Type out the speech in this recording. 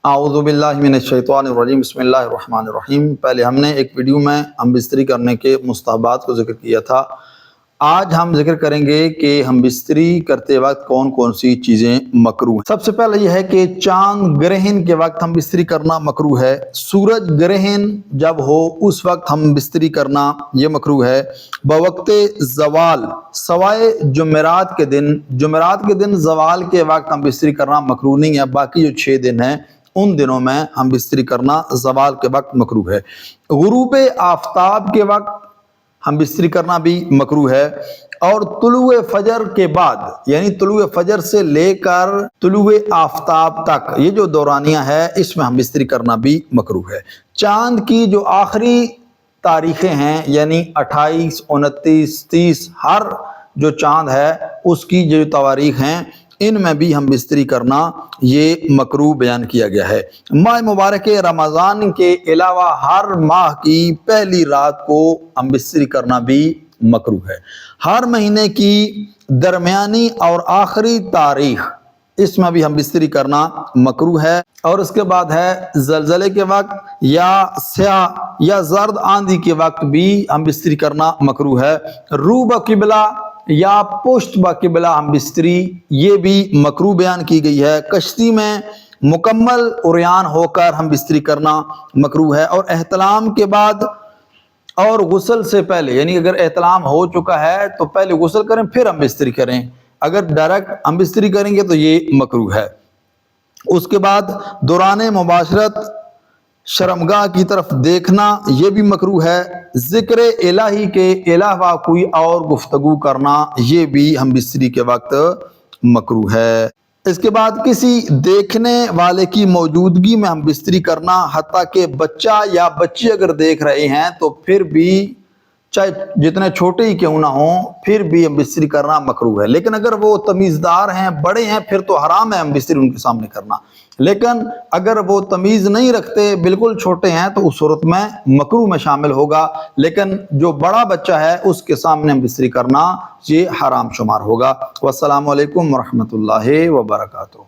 اعوذ باللہ من الشیطان الرجیم بسم اللہ الرحمن الرحیم۔ پہلے ہم نے ایک ویڈیو میں ہم بستری کرنے کے مستحبات کو ذکر کیا تھا۔ آج ہم ذکر کریں گے کہ ہم بستری کرتے وقت کون کون سی چیزیں مکروہ ہیں۔ سب سے پہلے یہ ہے کہ چاند گرہن کے وقت ہم بستری کرنا مکروہ ہے۔ سورج گرہن جب ہو اس وقت ہم بستری کرنا یہ مکروہ ہے۔ بوقت زوال سوائے جمعرات کے دن زوال کے وقت ہم بستری کرنا مکروہ نہیں ہے۔ باقی جو 6 دن ہیں ان دنوں میں ہم بستری کرنا زوال کے وقت مکروہ ہے۔ غروب آفتاب کے وقت ہم بستری کرنا بھی مکروہ ہے، اور طلوع فجر کے بعد یعنی طلوع فجر سے لے کر طلوع آفتاب تک یہ جو دورانیہ ہے اس میں ہم بستری کرنا بھی مکروہ ہے۔ چاند کی جو آخری تاریخیں ہیں یعنی 28، 29، 30 ہر جو چاند ہے اس کی جو تواریخ ہیں ان میں بھی ہم بستری کرنا یہ مکروہ بیان کیا گیا ہے۔ ماہ مبارک رمضان کے علاوہ ہر ماہ کی پہلی رات کو ہم بستری کرنا بھی مکروہ ہے۔ ہر مہینے کی درمیانی اور آخری تاریخ اس میں بھی ہم بستری کرنا مکروہ ہے۔ اور اس کے بعد ہے زلزلے کے وقت یا سیاہ یا زرد آندھی کے وقت بھی ہم بستری کرنا مکروہ ہے۔ رو بقبلہ یا پشت بقبلہ ہم بستری یہ بھی مکروہ بیان کی گئی ہے۔ کشتی میں مکمل عریان ہو کر ہم بستری کرنا مکروہ ہے، اور احتلام کے بعد اور غسل سے پہلے یعنی اگر احتلام ہو چکا ہے تو پہلے غسل کریں پھر ہم بستری کریں، اگر ڈائریکٹ ہم بستری کریں گے تو یہ مکروہ ہے۔ اس کے بعد دوران مباشرت شرمگاہ کی طرف دیکھنا یہ بھی مکروہ ہے۔ ذکر الہی کے علاوہ کوئی اور گفتگو کرنا یہ بھی ہم بستری کے وقت مکروہ ہے۔ اس کے بعد کسی دیکھنے والے کی موجودگی میں ہم بستری کرنا، حتیٰ کہ بچہ یا بچی اگر دیکھ رہے ہیں تو پھر بھی چاہے جتنے چھوٹے ہی کیوں نہ ہوں پھر بھی ہم بستری کرنا مکروہ ہے۔ لیکن اگر وہ تمیزدار ہیں، بڑے ہیں، پھر تو حرام ہے ہم بستری ان کے سامنے کرنا۔ لیکن اگر وہ تمیز نہیں رکھتے، بالکل چھوٹے ہیں، تو اس صورت میں مکروہ میں شامل ہوگا، لیکن جو بڑا بچہ ہے اس کے سامنے ہم بستری کرنا یہ حرام شمار ہوگا۔ والسلام علیکم ورحمۃ اللہ وبرکاتہ۔